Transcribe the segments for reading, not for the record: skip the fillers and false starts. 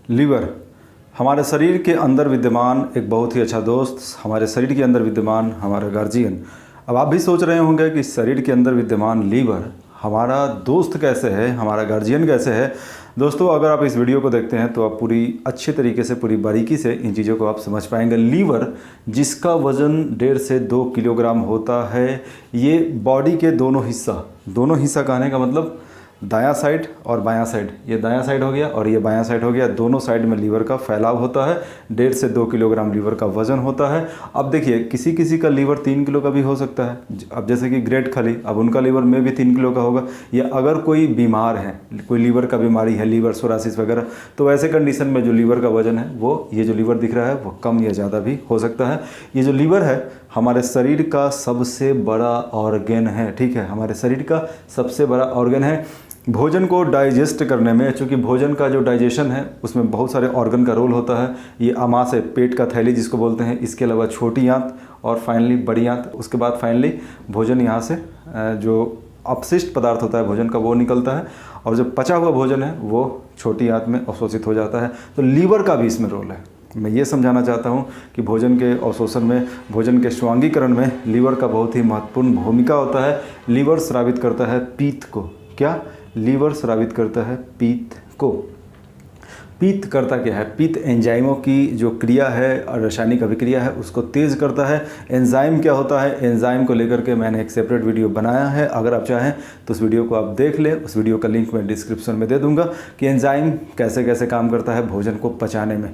Liver हमारे शरीर के अंदर विद्यमान एक बहुत ही अच्छा दोस्त, हमारे शरीर के अंदर विद्यमान हमारा गार्जियन। अब आप भी सोच रहे होंगे कि शरीर के अंदर विद्यमान लीवर हमारा दोस्त कैसे है, हमारा गार्जियन कैसे है। दोस्तों, अगर आप इस वीडियो को देखते हैं तो आप पूरी अच्छे तरीके से, पूरी बारीकी से इन चीज़ों को आप समझ पाएंगे। लीवर जिसका वज़न 1.5 से 2 किलोग्राम होता है, ये बॉडी के दोनों हिस्सा कहने का मतलब दायां साइड और बायां साइड, ये दायां साइड हो गया और ये बायां साइड हो गया, दोनों साइड में लीवर का फैलाव होता है। 1.5 से 2 किलोग्राम लीवर का वज़न होता है। अब देखिए, किसी किसी का लीवर 3 किलो का भी हो सकता है। अब जैसे कि ग्रेट खली, अब उनका लीवर में भी 3 किलो का होगा। या अगर कोई बीमार है, कोई लीवर का बीमारी है, लीवर सोरासिस वगैरह, तो ऐसे कंडीशन में जो लीवर का वज़न है वो, ये जो लीवर दिख रहा है वो कम या ज़्यादा भी हो सकता है। ये जो लीवर है हमारे शरीर का सबसे बड़ा ऑर्गन है, ठीक है, हमारे शरीर का सबसे बड़ा ऑर्गन है। भोजन को डाइजेस्ट करने में, चूँकि भोजन का जो डाइजेशन है उसमें बहुत सारे ऑर्गन का रोल होता है। ये आमाशय, पेट का थैली जिसको बोलते हैं, इसके अलावा छोटी आंत और फाइनली बड़ी आंत, उसके बाद फाइनली भोजन यहाँ से जो अपशिष्ट पदार्थ होता है भोजन का वो निकलता है, और जो पचा हुआ भोजन है वो छोटी आंत में अवशोषित हो जाता है। तो लीवर का भी इसमें रोल है। मैं ये समझाना चाहता हूँ कि भोजन के अवशोषण में, भोजन के स्वांगीकरण में लीवर का बहुत ही महत्वपूर्ण भूमिका होता है। लीवर स्रावित करता है पित्त को। क्या? लीवर स्रावित करता है पित्त को। पित्त करता क्या है? पित्त एंजाइमों की जो क्रिया है और रासायनिक अभिक्रिया है उसको तेज़ करता है। एंजाइम क्या होता है? एंजाइम को लेकर के मैंने एक सेपरेट वीडियो बनाया है, अगर आप चाहें तो उस वीडियो को आप देख लें। उस वीडियो का लिंक मैं डिस्क्रिप्शन में दे दूंगा कि एंजाइम कैसे कैसे काम करता है भोजन को पचाने में।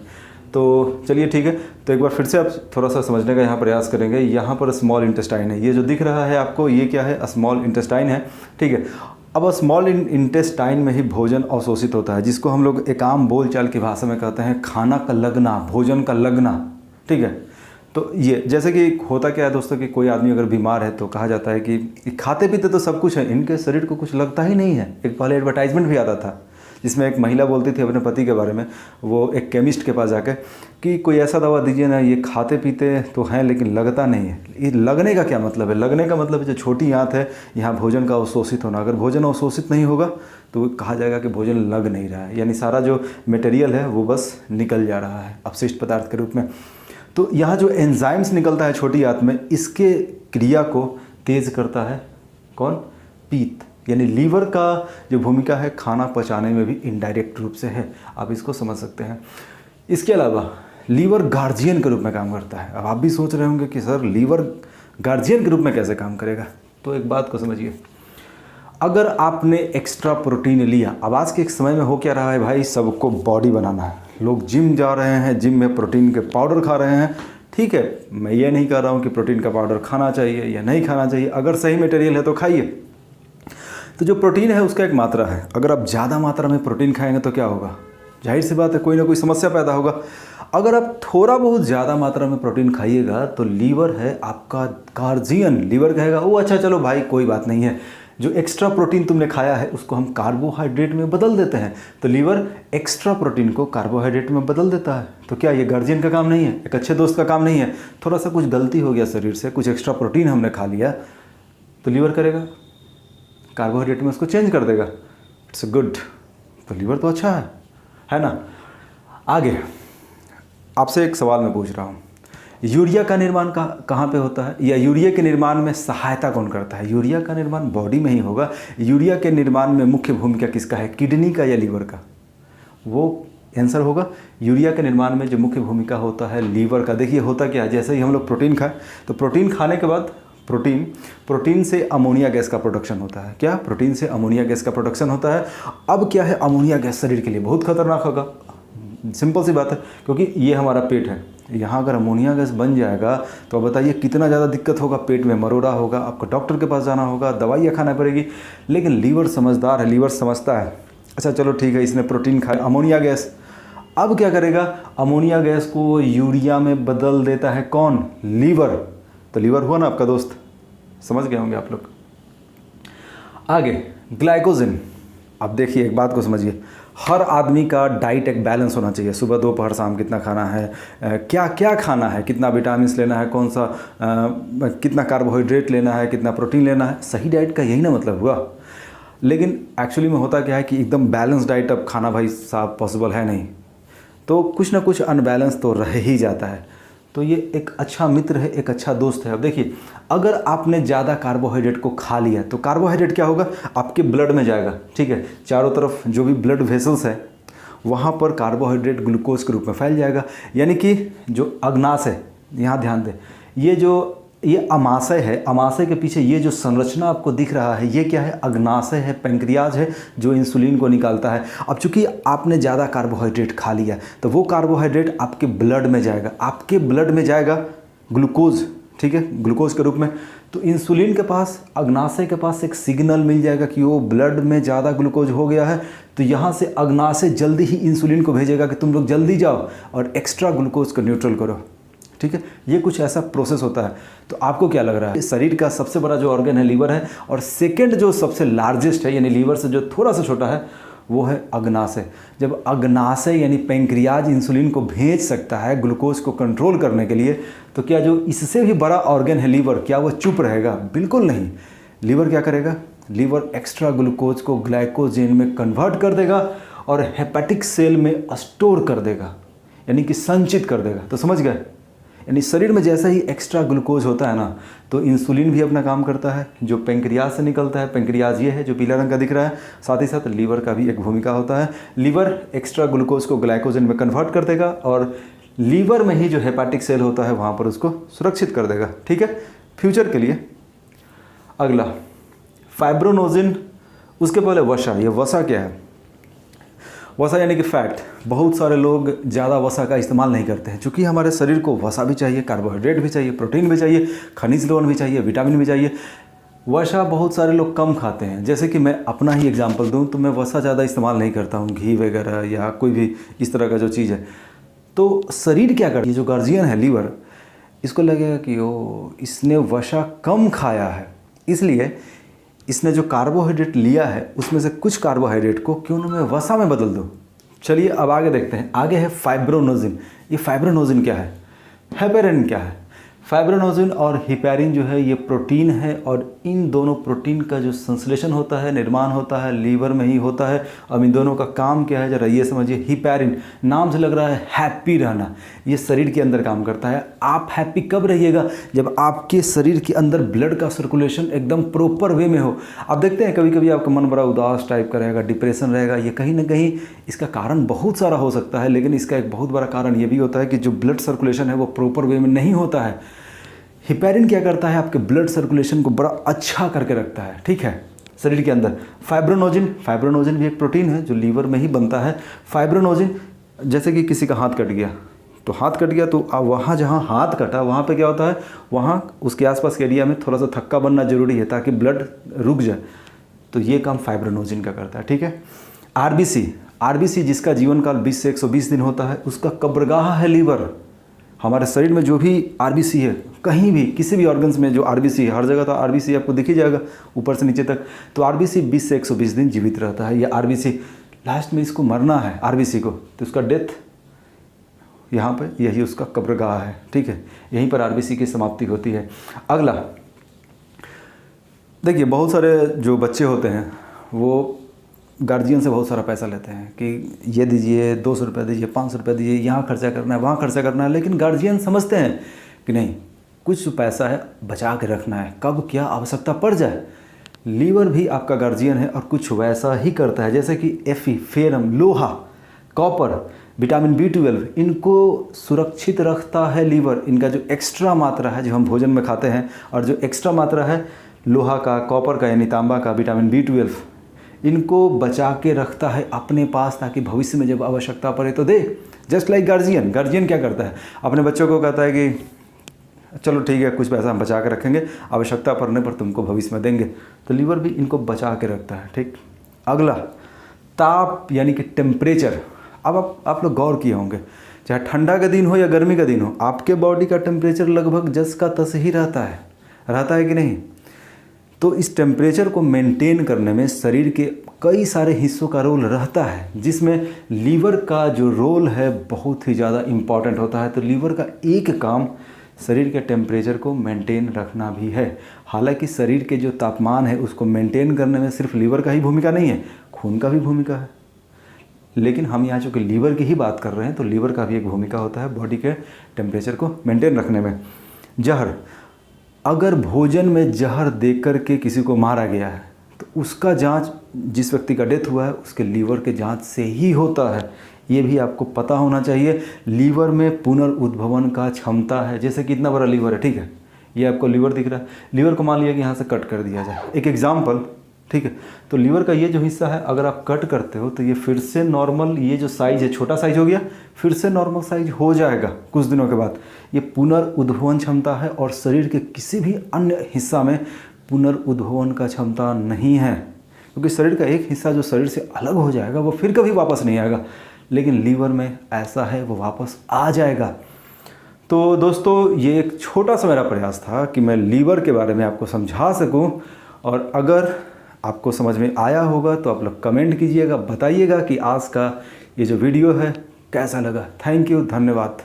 तो चलिए ठीक है, तो एक बार फिर से आप थोड़ा सा समझने का यहाँ प्रयास करेंगे। यहाँ पर स्मॉल इंटेस्टाइन है, ये जो दिख रहा है आपको, ये क्या है? स्मॉल इंटेस्टाइन है, ठीक है। अब स्मॉल इंटेस्टाइन में ही भोजन अवशोषित होता है, जिसको हम लोग एक आम बोलचाल की भाषा में कहते हैं खाना का लगना, भोजन का लगना, ठीक है। तो ये जैसे कि होता क्या है दोस्तों कि कोई आदमी अगर बीमार है तो कहा जाता है कि खाते पीते तो सब कुछ है, इनके शरीर को कुछ लगता ही नहीं है। एक पहले एडवर्टाइजमेंट भी आता था जिसमें एक महिला बोलती थी अपने पति के बारे में, वो एक केमिस्ट के पास जाकर, कि कोई ऐसा दवा दीजिए ना, ये खाते पीते तो हैं लेकिन लगता नहीं है। ये लगने का क्या मतलब है? लगने का मतलब है जो छोटी आंत है, यहाँ भोजन का अवशोषित होना। अगर भोजन अवशोषित नहीं होगा तो कहा जाएगा कि भोजन लग नहीं रहा है, यानी सारा जो मटेरियल है वो बस निकल जा रहा है अपशिष्ट पदार्थ के रूप में। तो यहाँ जो एंजाइम्स निकलता है छोटी आंत में, इसके क्रिया को तेज़ करता है कौन? पित्त। यानी लीवर का जो भूमिका है खाना पचाने में भी इनडायरेक्ट रूप से है, आप इसको समझ सकते हैं। इसके अलावा लीवर गार्जियन के रूप में काम करता है। अब आप भी सोच रहे होंगे कि सर लीवर गार्जियन के रूप में कैसे काम करेगा? तो एक बात को समझिए, अगर आपने एक्स्ट्रा प्रोटीन लिया, अब आज के एक समय में हो क्या रहा है भाई, सबको बॉडी बनाना है, लोग जिम जा रहे हैं, जिम में प्रोटीन के पाउडर खा रहे हैं, ठीक है। मैं ये नहीं कह रहा हूँ कि प्रोटीन का पाउडर खाना चाहिए या नहीं खाना चाहिए, अगर सही मटेरियल है तो खाइए। तो जो प्रोटीन है उसका एक मात्रा है, अगर आप ज़्यादा मात्रा में प्रोटीन खाएंगे तो क्या होगा? जाहिर सी बात है कोई ना कोई समस्या पैदा होगा। अगर आप थोड़ा बहुत ज़्यादा मात्रा में प्रोटीन खाइएगा तो लीवर है आपका गार्जियन, लीवर कहेगा ओ अच्छा चलो भाई कोई बात नहीं है, जो एक्स्ट्रा प्रोटीन तुमने खाया है उसको हम कार्बोहाइड्रेट में बदल देते हैं। तो लीवर एक्स्ट्रा प्रोटीन को कार्बोहाइड्रेट में बदल देता है। तो क्या ये गार्जियन का काम नहीं है? एक अच्छे दोस्त का काम नहीं है? थोड़ा सा कुछ गलती हो गया शरीर से, कुछ एक्स्ट्रा प्रोटीन हमने खा लिया, तो लीवर करेगा कार्बोहाइड्रेट में उसको चेंज कर देगा। It's good. तो लीवर तो अच्छा है ना। आगे आपसे एक सवाल मैं पूछ रहा हूँ, यूरिया का निर्माण कहाँ पे होता है, या यूरिया के निर्माण में सहायता कौन करता है? यूरिया का निर्माण बॉडी में ही होगा। यूरिया के निर्माण में मुख्य भूमिका किसका है? किडनी का या लीवर का? वो आंसर होगा यूरिया के निर्माण में जो मुख्य भूमिका होता है लीवर का। देखिए होता क्या है, जैसे ही हम लोग प्रोटीन खाएं तो प्रोटीन खाने के बाद प्रोटीन से अमोनिया गैस का प्रोडक्शन होता है। क्या? प्रोटीन से अमोनिया गैस का प्रोडक्शन होता है। अब क्या है, अमोनिया गैस शरीर के लिए बहुत खतरनाक होगा, सिंपल सी बात है, क्योंकि ये हमारा पेट है, यहाँ अगर अमोनिया गैस बन जाएगा तो बताइए कितना ज़्यादा दिक्कत होगा। पेट में मरोड़ा होगा, आपको डॉक्टर के पास जाना होगा, दवाइयाँ खाना पड़ेगी। लेकिन लीवर समझदार है, लीवर समझता है, अच्छा चलो ठीक है, इसने प्रोटीन खाया, अमोनिया गैस, अब क्या करेगा? अमोनिया गैस को यूरिया में बदल देता है कौन? लीवर। तो लीवर हुआ ना आपका दोस्त, समझ गए होंगे आप लोग। आगे ग्लाइकोजन। अब देखिए एक बात को समझिए, हर आदमी का डाइट एक बैलेंस होना चाहिए। सुबह दोपहर शाम कितना खाना है, क्या क्या खाना है, कितना विटामिन लेना है, कौन सा कितना कार्बोहाइड्रेट लेना है, कितना प्रोटीन लेना है। सही डाइट का यही ना मतलब हुआ। लेकिन एक्चुअली में होता क्या है कि एकदम बैलेंस डाइट अब खाना भाई साहब पॉसिबल है नहीं। तो कुछ ना कुछ अनबैलेंस तो रह ही जाता है। तो ये एक अच्छा मित्र है, एक अच्छा दोस्त है। अब देखिए, अगर आपने ज़्यादा कार्बोहाइड्रेट को खा लिया तो कार्बोहाइड्रेट क्या होगा, आपके ब्लड में जाएगा, ठीक है। चारों तरफ जो भी ब्लड वेसल्स है वहाँ पर कार्बोहाइड्रेट ग्लूकोज के रूप में फैल जाएगा। यानी कि जो अग्नाशय है, यहाँ ध्यान दें, ये अमाशय है। अमाशय के पीछे ये जो संरचना आपको दिख रहा है, ये क्या है, अग्नाशय है, पैंक्रियाज है जो इंसुलिन को निकालता है। अब चूंकि आपने ज़्यादा कार्बोहाइड्रेट खा लिया तो वो कार्बोहाइड्रेट आपके ब्लड में जाएगा, आपके ब्लड में जाएगा ग्लूकोज, ठीक है, ग्लूकोज के रूप में। तो इंसुलिन के पास, अग्नाशय के पास एक सिग्नल मिल जाएगा कि वो ब्लड में ज़्यादा ग्लूकोज हो गया है, तो यहाँ से अग्नाशय जल्दी ही इंसुलिन को भेजेगा कि तुम लोग जल्दी जाओ और एक्स्ट्रा ग्लूकोज को न्यूट्रल करो, ठीक है। ये कुछ ऐसा प्रोसेस होता है। तो आपको क्या लग रहा है, शरीर का सबसे बड़ा जो ऑर्गन है लीवर है, और सेकंड जो सबसे लार्जेस्ट है यानी लीवर से जो थोड़ा सा छोटा है वो है अग्नाशय। जब अग्नाशय यानी पैंक्रियाज इंसुलिन को भेज सकता है ग्लूकोज को कंट्रोल करने के लिए, तो क्या जो इससे भी बड़ा ऑर्गन है लीवर, क्या वो चुप रहेगा? बिल्कुल नहीं। लीवर क्या करेगा, लीवर एक्स्ट्रा ग्लूकोज को ग्लाइकोजेन में कन्वर्ट कर देगा और हेपेटिक सेल में स्टोर कर देगा, यानी कि संचित कर देगा। तो समझ गए, यानी शरीर में जैसा ही एक्स्ट्रा ग्लूकोज होता है ना, तो इंसुलिन भी अपना काम करता है जो पैंक्रियाज से निकलता है। पैंक्रियाज ये है जो पीला रंग का दिख रहा है। साथ ही साथ लीवर का भी एक भूमिका होता है। लीवर एक्स्ट्रा ग्लूकोज को ग्लाइकोजन में कन्वर्ट कर देगा और लीवर में ही जो हेपेटिक सेल होता है वहाँ पर उसको सुरक्षित कर देगा, ठीक है, फ्यूचर के लिए। अगला फाइब्रोनोजिन, उसके पहले वसा। ये वसा क्या है? वसा यानी कि फैट। बहुत सारे लोग ज़्यादा वसा का इस्तेमाल नहीं करते हैं, क्योंकि हमारे शरीर को वसा भी चाहिए, कार्बोहाइड्रेट भी चाहिए, प्रोटीन भी चाहिए, खनिज लवण भी चाहिए, विटामिन भी चाहिए। वसा बहुत सारे लोग कम खाते हैं। जैसे कि मैं अपना ही एग्जांपल दूं तो मैं वसा ज़्यादा इस्तेमाल नहीं करता हूं, घी वगैरह या कोई भी इस तरह का जो चीज़ है। तो शरीर क्या करती है, जो गार्जियन है लीवर, इसको लगेगा कि ओ इसने वसा कम खाया है, इसलिए इसने जो कार्बोहाइड्रेट लिया है उसमें से कुछ कार्बोहाइड्रेट को क्यों ना मैं वसा में बदल दूँ। चलिए अब आगे देखते हैं। आगे है फाइब्रोनोजिन। ये फाइब्रोनोजिन क्या है, हेपेरिन क्या है? फाइब्रोनोजिन और हिपेरिन जो है ये प्रोटीन है, और इन दोनों प्रोटीन का जो संश्लेषण होता है, निर्माण होता है, लीवर में ही होता है। अब इन दोनों का काम क्या है ज़रा ये समझिए। हिपेरिन नाम से लग रहा है हैप्पी रहना, ये शरीर के अंदर काम करता है। आप हैप्पी कब रहिएगा, जब आपके शरीर के अंदर ब्लड का सर्कुलेशन एकदम प्रॉपर वे में हो। आप देखते हैं कभी कभी आपका मन बड़ा उदास टाइप का रहेगा, डिप्रेशन रहेगा। ये कहीं ना कहीं इसका कारण बहुत सारा हो सकता है, लेकिन इसका एक बहुत बड़ा कारण ये भी होता है कि जो ब्लड सर्कुलेशन है वो प्रॉपर वे में नहीं होता है। हिपेरिन क्या करता है, आपके ब्लड सर्कुलेशन को बड़ा अच्छा करके रखता है, ठीक है, शरीर के अंदर। फाइब्रोनोजिन भी एक प्रोटीन है जो लीवर में ही बनता है। फाइब्रोनोजिन, जैसे कि किसी का हाथ कट गया, तो हाथ कट गया तो वहाँ जहाँ हाथ कटा वहाँ पे क्या होता है, वहाँ उसके आसपास के एरिया में थोड़ा सा थक्का बनना जरूरी है ताकि ब्लड रुक जाए। तो ये काम फाइब्रोनोजिन का करता है, ठीक है। आरबीसी जिसका जीवन काल 20 से 120 दिन होता है, उसका कब्रगाह है लीवर। हमारे शरीर में जो भी आरबीसी है, कहीं भी किसी भी ऑर्गन्स में जो आरबीसी है, हर जगह तो आरबीसी आपको दिख ही जाएगा ऊपर से नीचे तक। तो आरबीसी 20 से 120 दिन जीवित रहता है। ये आरबीसी लास्ट में इसको मरना है आरबीसी को, तो उसका डेथ यहाँ पे, यही उसका कब्रगाह है, ठीक है। यहीं पर आरबीसी की समाप्ति होती है। अगला देखिए, बहुत सारे जो बच्चे होते हैं वो गार्जियन से बहुत सारा पैसा लेते हैं कि ये दीजिए, 200 रुपये दीजिए, 500 रुपये दीजिए, यहाँ खर्चा करना है, वहाँ खर्चा करना है। लेकिन गार्जियन समझते हैं कि नहीं, कुछ पैसा है बचा के रखना है, कब क्या आवश्यकता पड़ जाए। लीवर भी आपका गार्जियन है और कुछ वैसा ही करता है। जैसे कि एफी, फेरम, लोहा, कॉपर, विटामिन B12, इनको सुरक्षित रखता है लीवर। इनका जो एक्स्ट्रा मात्रा है जो हम भोजन में खाते हैं, और जो एक्स्ट्रा मात्रा है लोहा का, कॉपर का यानी तांबा का, विटामिन B12, इनको बचा के रखता है अपने पास ताकि भविष्य में जब आवश्यकता पड़े तो दे। जस्ट लाइक गार्जियन क्या करता है, अपने बच्चों को कहता है कि चलो ठीक है, कुछ पैसा हम बचा के रखेंगे, आवश्यकता पड़ने पर तुमको भविष्य में देंगे। तो लीवर भी इनको बचा के रखता है, ठीक। अगला ताप यानी कि टेम्परेचर। अब आप लोग गौर किए होंगे, चाहे ठंडा का दिन हो या गर्मी का दिन हो, आपके बॉडी का टेम्परेचर लगभग 10 का 10 ही रहता है कि नहीं। तो इस टेम्परेचर को मेंटेन करने में शरीर के कई सारे हिस्सों का रोल रहता है, जिसमें लीवर का जो रोल है बहुत ही ज़्यादा इम्पॉर्टेंट होता है। तो लीवर का एक काम शरीर के टेम्परेचर को मेंटेन रखना भी है। हालांकि शरीर के जो तापमान है उसको मेंटेन करने में सिर्फ लीवर का ही भूमिका नहीं है, खून का भी भूमिका है। लेकिन हम यहाँ चूँकि लीवर की ही बात कर रहे हैं तो लीवर का भी एक भूमिका होता है बॉडी के टेम्परेचर को मेंटेन रखने में। जहर, अगर भोजन में जहर देकर के किसी को मारा गया है तो उसका जांच, जिस व्यक्ति का डेथ हुआ है उसके लीवर के जांच से ही होता है। ये भी आपको पता होना चाहिए। लीवर में पुनर्उद्भवन का क्षमता है। जैसे कि इतना बड़ा लीवर है, ठीक है, ये आपको लीवर दिख रहा है। लीवर को मान लिया कि यहाँ से कट कर दिया जाए, एक एग्जाम्पल, ठीक है। तो लीवर का ये जो हिस्सा है अगर आप कट करते हो तो ये फिर से नॉर्मल, ये जो साइज़ है छोटा साइज हो गया, फिर से नॉर्मल साइज हो जाएगा कुछ दिनों के बाद। ये पुनर्उद्भवन क्षमता है और शरीर के किसी भी अन्य हिस्सा में पुनर्उद्भवन का क्षमता नहीं है, क्योंकि शरीर का एक हिस्सा जो शरीर से अलग हो जाएगा वो फिर कभी वापस नहीं आएगा, लेकिन लीवर में ऐसा है, वो वापस आ जाएगा। तो दोस्तों, ये एक छोटा सा मेरा प्रयास था कि मैं लीवर के बारे में आपको समझा सकूं, और अगर आपको समझ में आया होगा तो आप लोग कमेंट कीजिएगा, बताइएगा कि आज का ये जो वीडियो है कैसा लगा। थैंक यू, धन्यवाद।